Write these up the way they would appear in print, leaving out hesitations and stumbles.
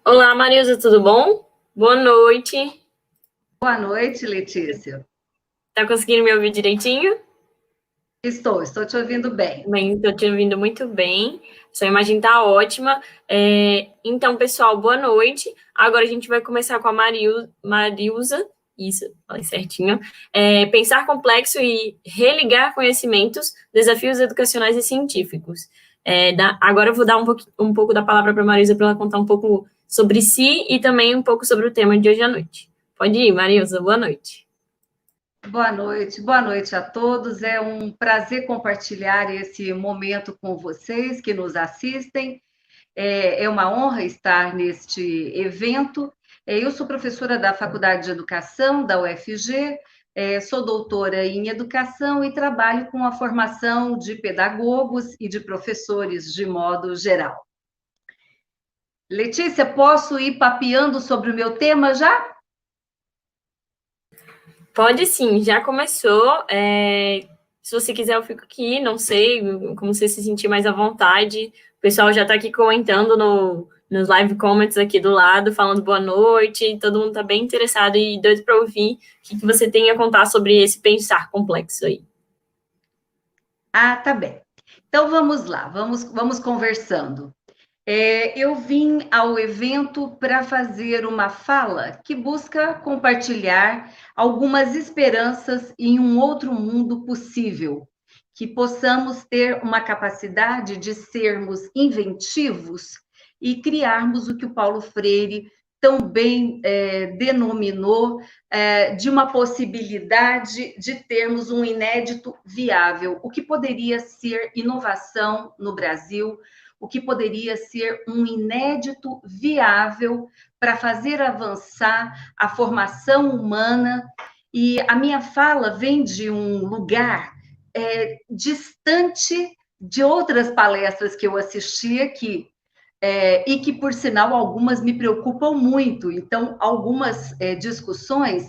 Olá, Marilza, tudo bom? Boa noite. Boa noite, Letícia. Tá conseguindo me ouvir direitinho? Estou te ouvindo bem. Bem, tô te ouvindo muito bem. Sua imagem tá ótima. Então, pessoal, boa noite. Agora a gente vai começar com a Marilza. Isso, falei certinho. Pensar complexo e religar conhecimentos, desafios educacionais e científicos. Agora eu vou dar um pouco da palavra para a Marilza para ela contar um pouco sobre si e também um pouco sobre o tema de hoje à noite. Pode ir, Marilza, boa noite. Boa noite a todos. É um prazer compartilhar esse momento com vocês que nos assistem. É uma honra estar neste evento. Eu sou professora da Faculdade de Educação da UFG, sou doutora em Educação e trabalho com a formação de pedagogos e de professores de modo geral. Letícia, posso ir papeando sobre o meu tema já? Pode sim, já começou. Se você quiser, eu fico aqui, não sei, como você se sentir mais à vontade. O pessoal já está aqui comentando nos live comments aqui do lado, falando boa noite. Todo mundo está bem interessado e doido para ouvir o que você tem a contar sobre esse pensar complexo aí. Ah, tá bem. Então vamos lá, vamos conversando. Eu vim ao evento para fazer uma fala que busca compartilhar algumas esperanças em um outro mundo possível, que possamos ter uma capacidade de sermos inventivos e criarmos o que o Paulo Freire tão bem denominou de uma possibilidade de termos um inédito viável, o que poderia ser inovação no Brasil, o que poderia ser um inédito viável para fazer avançar a formação humana. E a minha fala vem de um lugar distante de outras palestras que eu assisti aqui, e que, por sinal, algumas me preocupam muito. Então, algumas discussões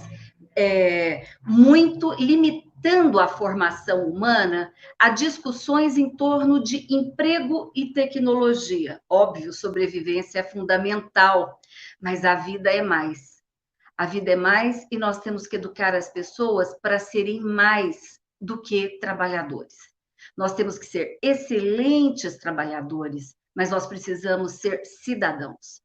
muito limitando a formação humana a discussões em torno de emprego e tecnologia. Óbvio, sobrevivência é fundamental, mas a vida é mais. A vida é mais e nós temos que educar as pessoas para serem mais do que trabalhadores. Nós temos que ser excelentes trabalhadores, mas nós precisamos ser cidadãos.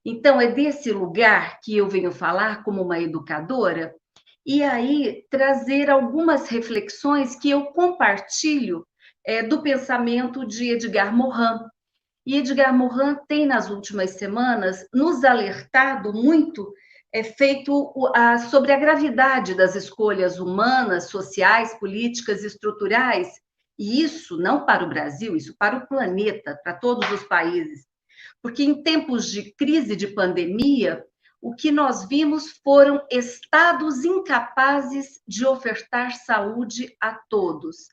Então, é desse lugar que eu venho falar como uma educadora, e aí trazer algumas reflexões que eu compartilho do pensamento de Edgar Morin. E Edgar Morin tem, nas últimas semanas, nos alertado muito, feito sobre a gravidade das escolhas humanas, sociais, políticas, estruturais, e isso não para o Brasil, isso para o planeta, para todos os países. Porque em tempos de crise de pandemia, o que nós vimos foram estados incapazes de ofertar saúde a todos.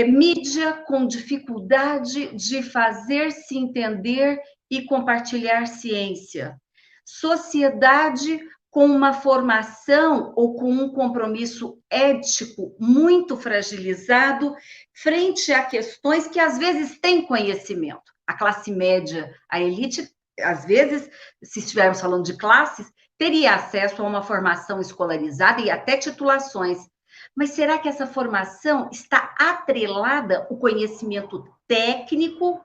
Mídia com dificuldade de fazer-se entender e compartilhar ciência. Sociedade com uma formação ou com um compromisso ético muito fragilizado frente a questões que às vezes têm conhecimento. A classe média, a elite, às vezes, se estivermos falando de classes, teria acesso a uma formação escolarizada e até titulações. Mas será que essa formação está atrelada ao conhecimento técnico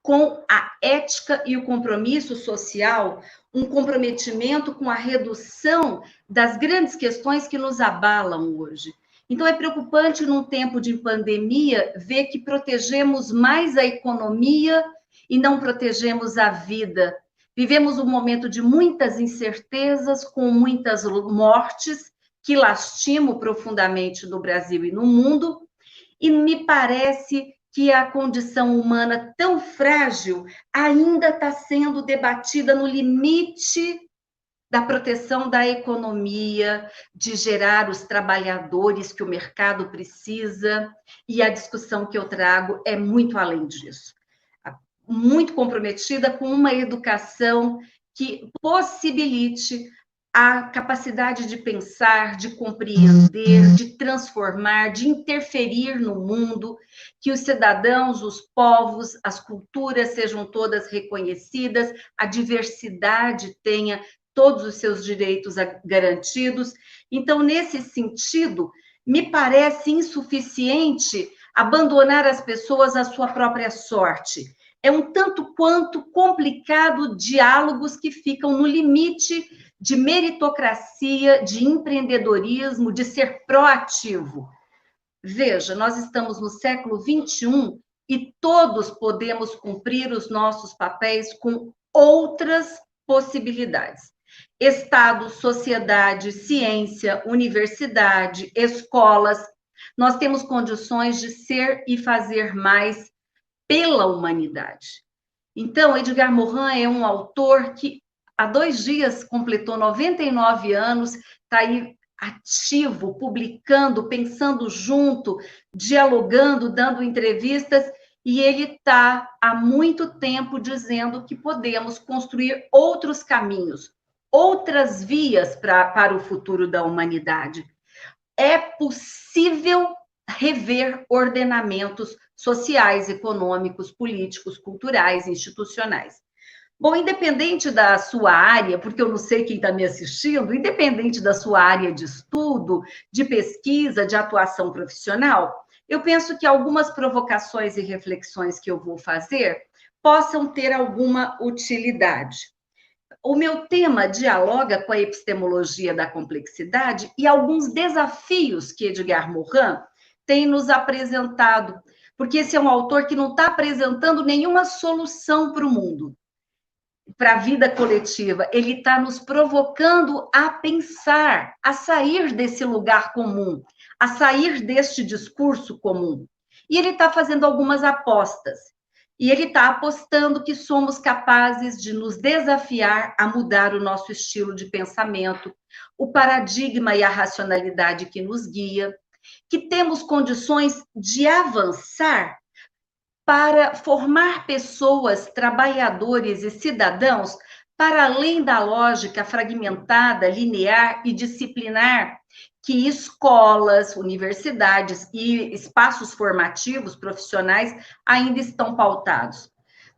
com a ética e o compromisso social, um comprometimento com a redução das grandes questões que nos abalam hoje? Então, é preocupante, num tempo de pandemia, ver que protegemos mais a economia e não protegemos a vida. Vivemos um momento de muitas incertezas, com muitas mortes, que lastimam profundamente no Brasil e no mundo, e me parece que a condição humana tão frágil ainda está sendo debatida no limite da proteção da economia, de gerar os trabalhadores que o mercado precisa, e a discussão que eu trago é muito além disso. Muito comprometida com uma educação que possibilite a capacidade de pensar, de compreender, de transformar, de interferir no mundo, que os cidadãos, os povos, as culturas sejam todas reconhecidas, a diversidade tenha todos os seus direitos garantidos. Então, nesse sentido, me parece insuficiente abandonar as pessoas à sua própria sorte. É um tanto quanto complicado diálogos que ficam no limite de meritocracia, de empreendedorismo, de ser proativo. Veja, nós estamos no século XXI e todos podemos cumprir os nossos papéis com outras possibilidades. Estado, sociedade, ciência, universidade, escolas, nós temos condições de ser e fazer mais pela humanidade. Então, Edgar Morin é um autor que há 2 dias completou 99 anos, está aí ativo, publicando, pensando junto, dialogando, dando entrevistas, e ele está há muito tempo dizendo que podemos construir outros caminhos, outras vias para o futuro da humanidade. É possível rever ordenamentos sociais, econômicos, políticos, culturais, institucionais. Bom, independente da sua área, porque eu não sei quem está me assistindo, independente da sua área de estudo, de pesquisa, de atuação profissional, eu penso que algumas provocações e reflexões que eu vou fazer possam ter alguma utilidade. O meu tema dialoga com a epistemologia da complexidade e alguns desafios que Edgar Morin tem nos apresentado, porque esse é um autor que não está apresentando nenhuma solução para o mundo, para a vida coletiva. Ele está nos provocando a pensar, a sair desse lugar comum, a sair deste discurso comum. E ele está fazendo algumas apostas. E ele está apostando que somos capazes de nos desafiar a mudar o nosso estilo de pensamento, o paradigma e a racionalidade que nos guia, que temos condições de avançar para formar pessoas, trabalhadores e cidadãos para além da lógica fragmentada, linear e disciplinar que escolas, universidades e espaços formativos profissionais ainda estão pautados.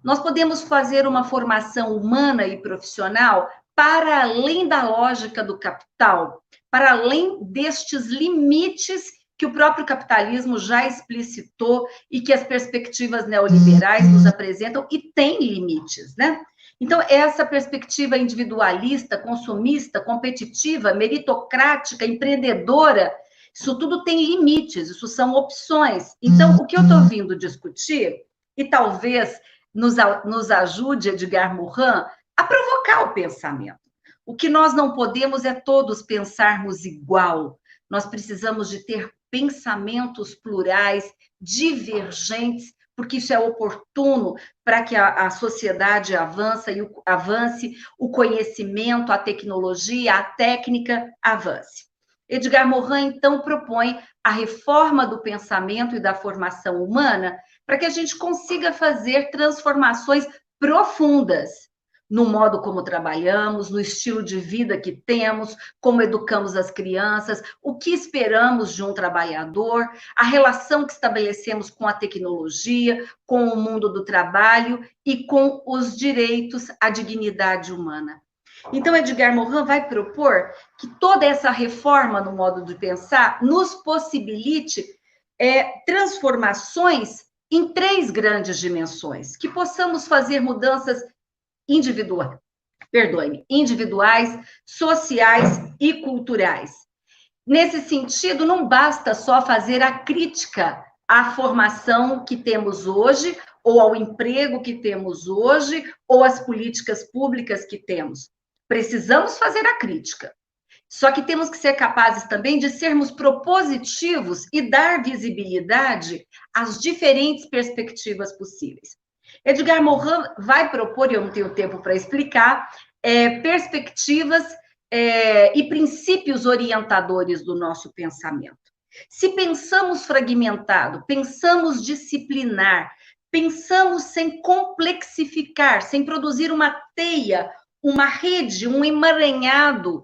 Nós podemos fazer uma formação humana e profissional para além da lógica do capital, para além destes limites que o próprio capitalismo já explicitou e que as perspectivas neoliberais nos apresentam e tem limites, né? Então, essa perspectiva individualista, consumista, competitiva, meritocrática, empreendedora, isso tudo tem limites, isso são opções. Então, o que eu estou vindo discutir, e talvez nos ajude Edgar Morin, a provocar o pensamento. O que nós não podemos é todos pensarmos igual. Nós precisamos de ter pensamentos plurais, divergentes, porque isso é oportuno para que a sociedade avance, o conhecimento, a tecnologia, a técnica avance. Edgar Morin, então, propõe a reforma do pensamento e da formação humana para que a gente consiga fazer transformações profundas no modo como trabalhamos, no estilo de vida que temos, como educamos as crianças, o que esperamos de um trabalhador, a relação que estabelecemos com a tecnologia, com o mundo do trabalho e com os direitos à dignidade humana. Então, Edgar Morin vai propor que toda essa reforma no modo de pensar nos possibilite transformações em 3 grandes dimensões, que possamos fazer mudanças individuais, sociais e culturais. Nesse sentido, não basta só fazer a crítica à formação que temos hoje, ou ao emprego que temos hoje, ou às políticas públicas que temos. Precisamos fazer a crítica. Só que temos que ser capazes também de sermos propositivos e dar visibilidade às diferentes perspectivas possíveis. Edgar Morin vai propor, e eu não tenho tempo para explicar, perspectivas e princípios orientadores do nosso pensamento. Se pensamos fragmentado, pensamos disciplinar, pensamos sem complexificar, sem produzir uma teia, uma rede, um emaranhado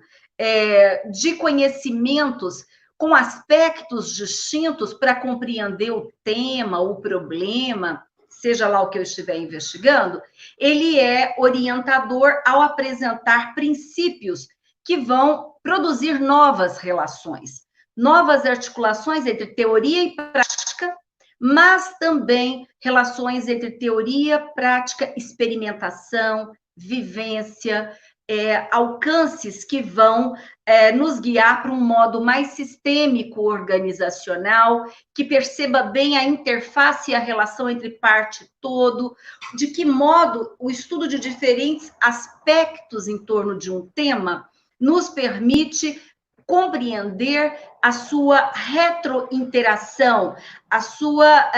de conhecimentos com aspectos distintos para compreender o tema, o problema, seja lá o que eu estiver investigando, ele é orientador ao apresentar princípios que vão produzir novas relações, novas articulações entre teoria e prática, mas também relações entre teoria, prática, experimentação, vivência, alcances que vão nos guiar para um modo mais sistêmico, organizacional, que perceba bem a interface e a relação entre parte e todo, de que modo o estudo de diferentes aspectos em torno de um tema nos permite compreender a sua retrointeração, a sua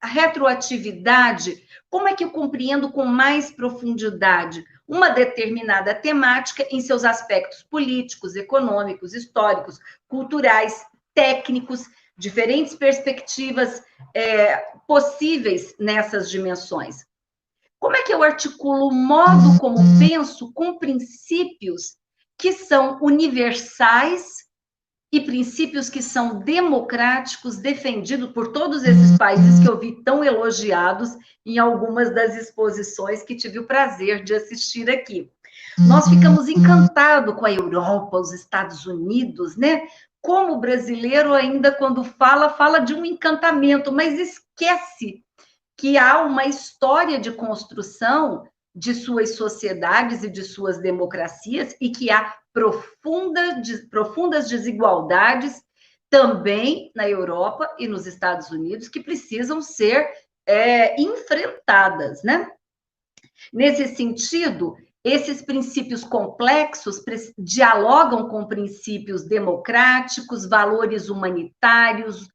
retroatividade. Como é que eu compreendo com mais profundidade uma determinada temática em seus aspectos políticos, econômicos, históricos, culturais, técnicos, diferentes perspectivas possíveis nessas dimensões? Como é que eu articulo o modo como penso com princípios que são universais e princípios que são democráticos, defendidos por todos esses países que eu vi tão elogiados em algumas das exposições que tive o prazer de assistir aqui. Nós ficamos encantados com a Europa, os Estados Unidos, né? Como o brasileiro ainda, quando fala de um encantamento, mas esquece que há uma história de construção de suas sociedades e de suas democracias e que há profundas desigualdades também na Europa e nos Estados Unidos que precisam ser enfrentadas, né? Nesse sentido, esses princípios complexos dialogam com princípios democráticos, valores humanitários,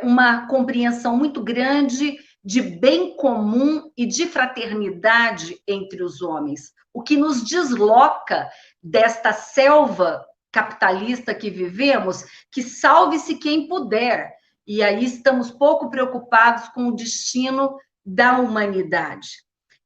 uma compreensão muito grande de bem comum e de fraternidade entre os homens, o que nos desloca desta selva capitalista que vivemos, que salve-se quem puder, e aí estamos pouco preocupados com o destino da humanidade.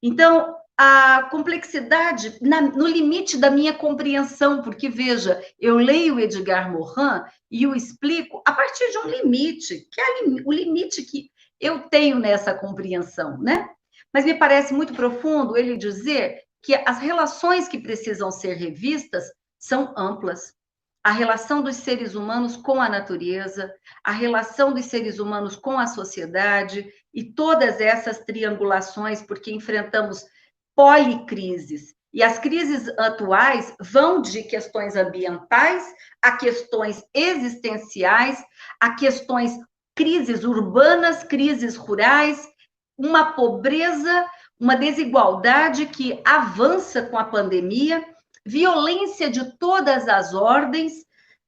Então, a complexidade no limite da minha compreensão, porque, veja, eu leio Edgar Morin e o explico a partir de um limite, que é o limite que eu tenho nessa compreensão, né? Mas me parece muito profundo ele dizer que as relações que precisam ser revistas são amplas. A relação dos seres humanos com a natureza, a relação dos seres humanos com a sociedade e todas essas triangulações, porque enfrentamos policrises. E as crises atuais vão de questões ambientais a questões existenciais, a questões crises urbanas, crises rurais, uma pobreza, uma desigualdade que avança com a pandemia, violência de todas as ordens.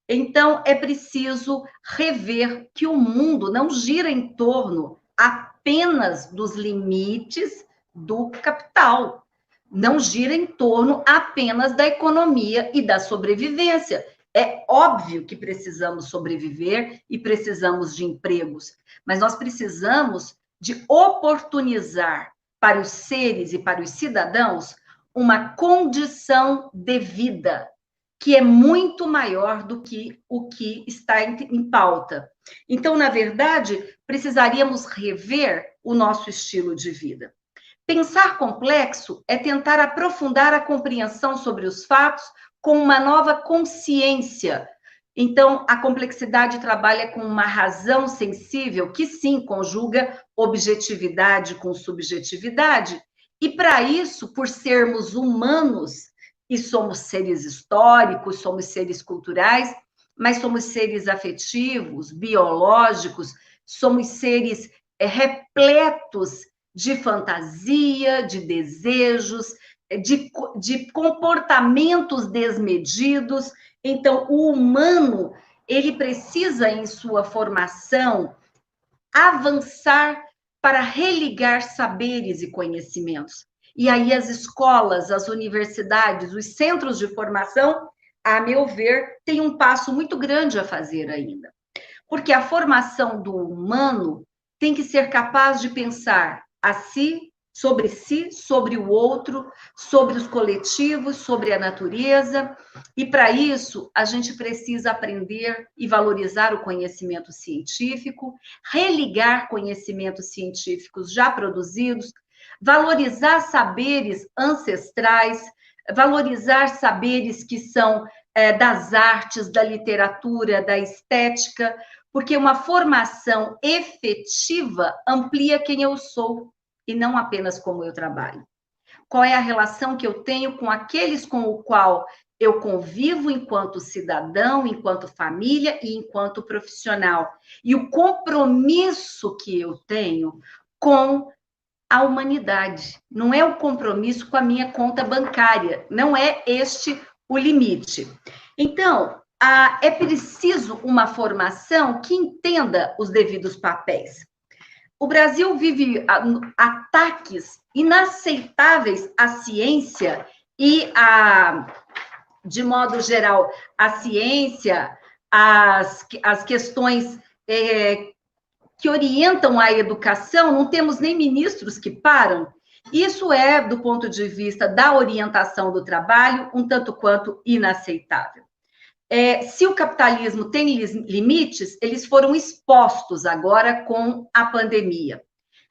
Então, é preciso rever que o mundo não gira em torno apenas dos limites do capital, não gira em torno apenas da economia e da sobrevivência. É óbvio que precisamos sobreviver e precisamos de empregos, mas nós precisamos de oportunizar para os seres e para os cidadãos uma condição de vida que é muito maior do que o que está em pauta. Então, na verdade, precisaríamos rever o nosso estilo de vida. Pensar complexo é tentar aprofundar a compreensão sobre os fatos com uma nova consciência. Então, a complexidade trabalha com uma razão sensível que, sim, conjuga objetividade com subjetividade. E, para isso, por sermos humanos, e somos seres históricos, somos seres culturais, mas somos seres afetivos, biológicos, somos seres repletos de fantasia, de desejos, de comportamentos desmedidos. Então, o humano, ele precisa, em sua formação, avançar para religar saberes e conhecimentos. E aí as escolas, as universidades, os centros de formação, a meu ver, têm um passo muito grande a fazer ainda. Porque a formação do humano tem que ser capaz de pensar a si, sobre si, sobre o outro, sobre os coletivos, sobre a natureza. E para isso, a gente precisa aprender e valorizar o conhecimento científico, religar conhecimentos científicos já produzidos, valorizar saberes ancestrais, valorizar saberes que são das artes, da literatura, da estética, porque uma formação efetiva amplia quem eu sou e não apenas como eu trabalho. Qual é a relação que eu tenho com aqueles com o qual eu convivo enquanto cidadão, enquanto família e enquanto profissional. E o compromisso que eu tenho com a humanidade. Não é o compromisso com a minha conta bancária. Não é este o limite. Então, é preciso uma formação que entenda os devidos papéis. O Brasil vive ataques inaceitáveis à ciência e, de modo geral, à ciência, as questões que orientam a educação, não temos nem ministros que param. Isso é, do ponto de vista da orientação do trabalho, um tanto quanto inaceitável. Se o capitalismo tem limites, eles foram expostos agora com a pandemia.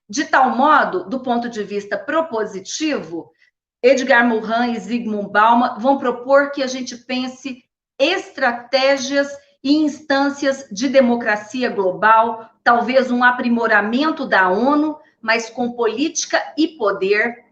De tal modo, do ponto de vista propositivo, Edgar Morin e Zygmunt Bauman vão propor que a gente pense estratégias e instâncias de democracia global, talvez um aprimoramento da ONU, mas com política e poder,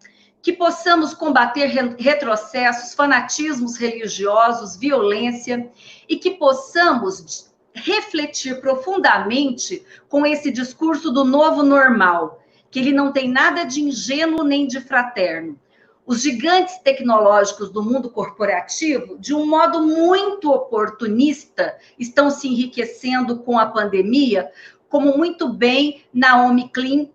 que possamos combater retrocessos, fanatismos religiosos, violência, e que possamos refletir profundamente com esse discurso do novo normal, que ele não tem nada de ingênuo nem de fraterno. Os gigantes tecnológicos do mundo corporativo, de um modo muito oportunista, estão se enriquecendo com a pandemia, como muito bem Naomi Klein,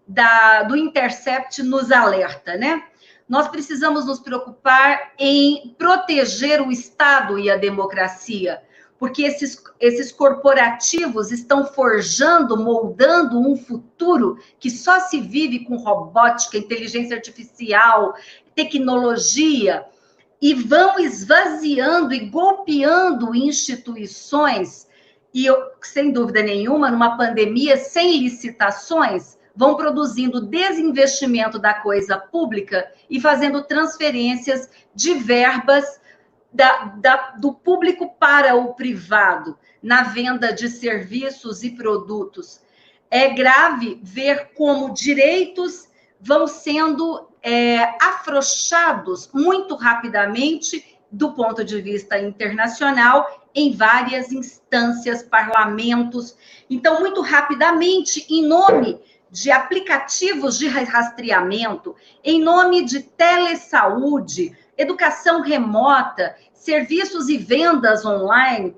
do Intercept, nos alerta, né? Nós precisamos nos preocupar em proteger o Estado e a democracia, porque esses corporativos estão forjando, moldando um futuro que só se vive com robótica, inteligência artificial, tecnologia, e vão esvaziando e golpeando instituições, e sem dúvida nenhuma, numa pandemia sem licitações, vão produzindo desinvestimento da coisa pública e fazendo transferências de verbas do público para o privado, na venda de serviços e produtos. É grave ver como direitos vão sendo afrouxados muito rapidamente do ponto de vista internacional, em várias instâncias, parlamentos. Então, muito rapidamente, em nome de aplicativos de rastreamento, em nome de telesaúde, educação remota, serviços e vendas online,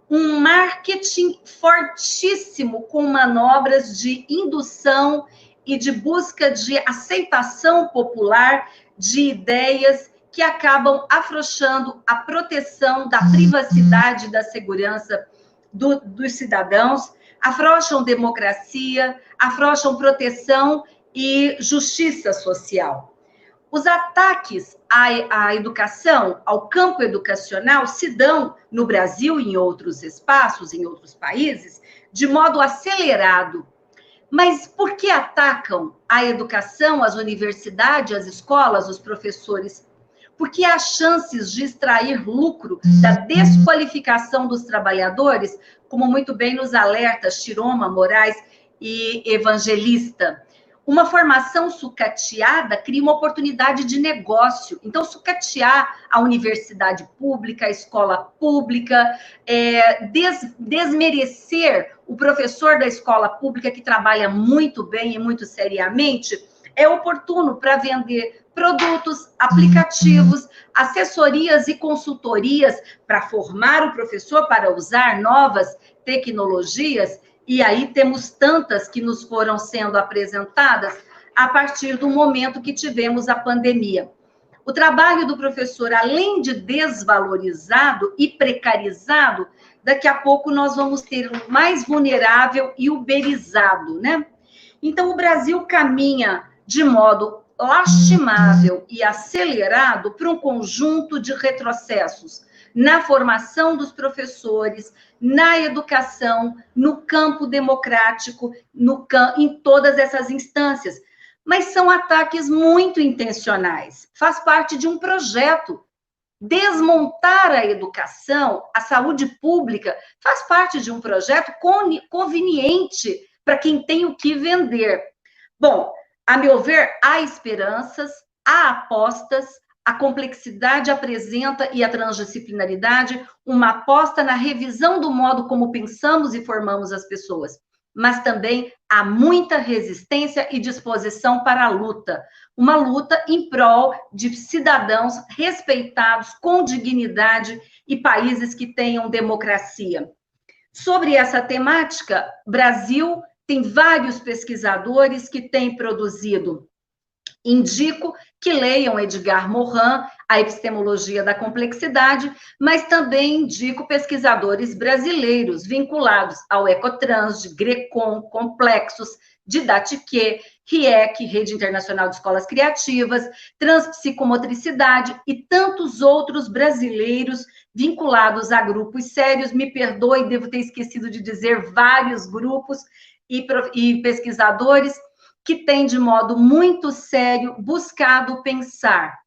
um marketing fortíssimo com manobras de indução e de busca de aceitação popular de ideias que acabam afrouxando a proteção da privacidade e da segurança dos cidadãos, afrouxam democracia, afrouxam proteção e justiça social. Os ataques à educação, ao campo educacional, se dão no Brasil e em outros espaços, em outros países, de modo acelerado. Mas por que atacam a educação, as universidades, as escolas, os professores? Porque há chances de extrair lucro da desqualificação dos trabalhadores, como muito bem nos alerta Chiroma, Moraes e Evangelista. Uma formação sucateada cria uma oportunidade de negócio. Então, sucatear a universidade pública, a escola pública, desmerecer o professor da escola pública que trabalha muito bem e muito seriamente, é oportuno para vender produtos, aplicativos, assessorias e consultorias para formar o professor para usar novas tecnologias. E aí temos tantas que nos foram sendo apresentadas a partir do momento que tivemos a pandemia. O trabalho do professor, além de desvalorizado e precarizado, daqui a pouco nós vamos ter o mais vulnerável e uberizado, né? Então, o Brasil caminha de modo lastimável e acelerado por um conjunto de retrocessos na formação dos professores, na educação, no campo democrático, em todas essas instâncias. Mas são ataques muito intencionais, faz parte de um projeto. Desmontar a educação, a saúde pública, faz parte de um projeto conveniente para quem tem o que vender. Bom, a meu ver, há esperanças, há apostas, a complexidade apresenta e a transdisciplinaridade uma aposta na revisão do modo como pensamos e formamos as pessoas. Mas também há muita resistência e disposição para a luta. Uma luta em prol de cidadãos respeitados, com dignidade e países que tenham democracia. Sobre essa temática, Brasil tem vários pesquisadores que têm produzido. Indico que leiam Edgar Morin, A Epistemologia da Complexidade, mas também indico pesquisadores brasileiros vinculados ao Ecotrans, de Grecon, Complexos, Didatique, RIEC, Rede Internacional de Escolas Criativas, Transpsicomotricidade e tantos outros brasileiros vinculados a grupos sérios. Me perdoe, devo ter esquecido de dizer vários grupos e pesquisadores que têm, de modo muito sério, buscado pensar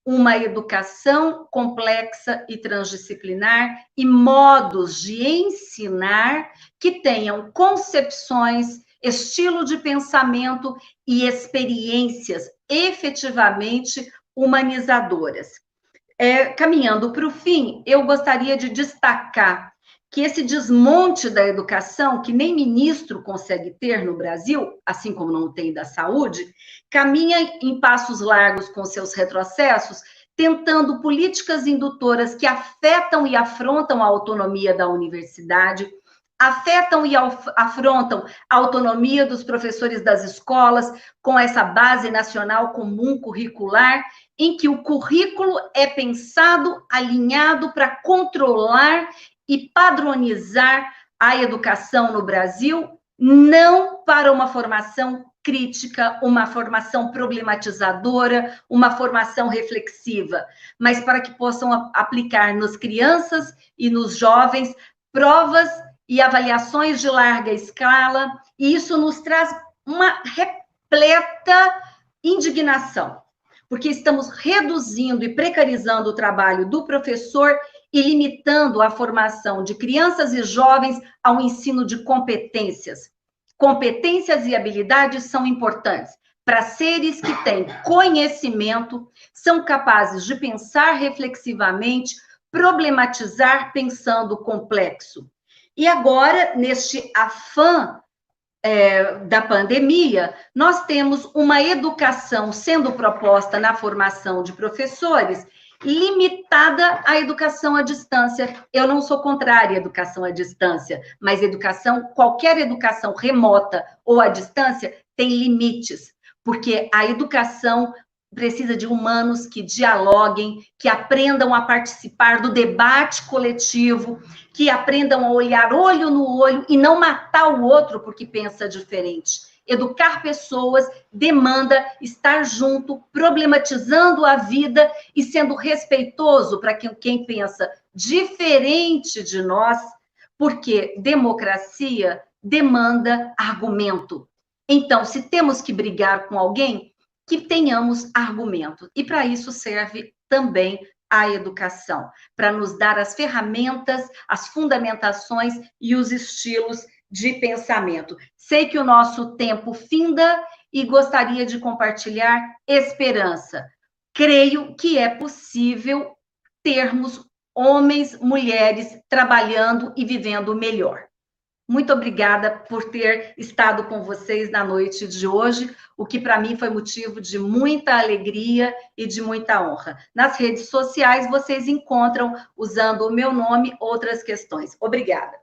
uma educação complexa e transdisciplinar e modos de ensinar que tenham concepções, estilo de pensamento e experiências efetivamente humanizadoras. Caminhando para o fim, eu gostaria de destacar que esse desmonte da educação, que nem ministro consegue ter no Brasil, assim como não tem da saúde, caminha em passos largos com seus retrocessos, tentando políticas indutoras que afetam e afrontam a autonomia da universidade, afetam e afrontam a autonomia dos professores das escolas, com essa base nacional comum curricular, em que o currículo é pensado, alinhado para controlar e padronizar a educação no Brasil, não para uma formação crítica, uma formação problematizadora, uma formação reflexiva, mas para que possam aplicar nas crianças e nos jovens provas e avaliações de larga escala, e isso nos traz uma repleta indignação, porque estamos reduzindo e precarizando o trabalho do professor e limitando a formação de crianças e jovens ao ensino de competências. Competências e habilidades são importantes para seres que têm conhecimento, são capazes de pensar reflexivamente, problematizar pensando complexo. E agora, neste afã da pandemia, nós temos uma educação sendo proposta na formação de professores limitada à educação à distância. Eu não sou contrária à educação à distância, mas qualquer educação remota ou à distância tem limites, porque a educação precisa de humanos que dialoguem, que aprendam a participar do debate coletivo, que aprendam a olhar olho no olho e não matar o outro porque pensa diferente. Educar pessoas demanda estar junto, problematizando a vida e sendo respeitoso para quem pensa diferente de nós, porque democracia demanda argumento. Então, se temos que brigar com alguém, que tenhamos argumento. E para isso serve também a educação, para nos dar as ferramentas, as fundamentações e os estilos de pensamento. Sei que o nosso tempo finda e gostaria de compartilhar esperança. Creio que é possível termos homens, mulheres trabalhando e vivendo melhor. Muito obrigada por ter estado com vocês na noite de hoje, o que para mim foi motivo de muita alegria e de muita honra. Nas redes sociais vocês encontram, usando o meu nome, outras questões. Obrigada.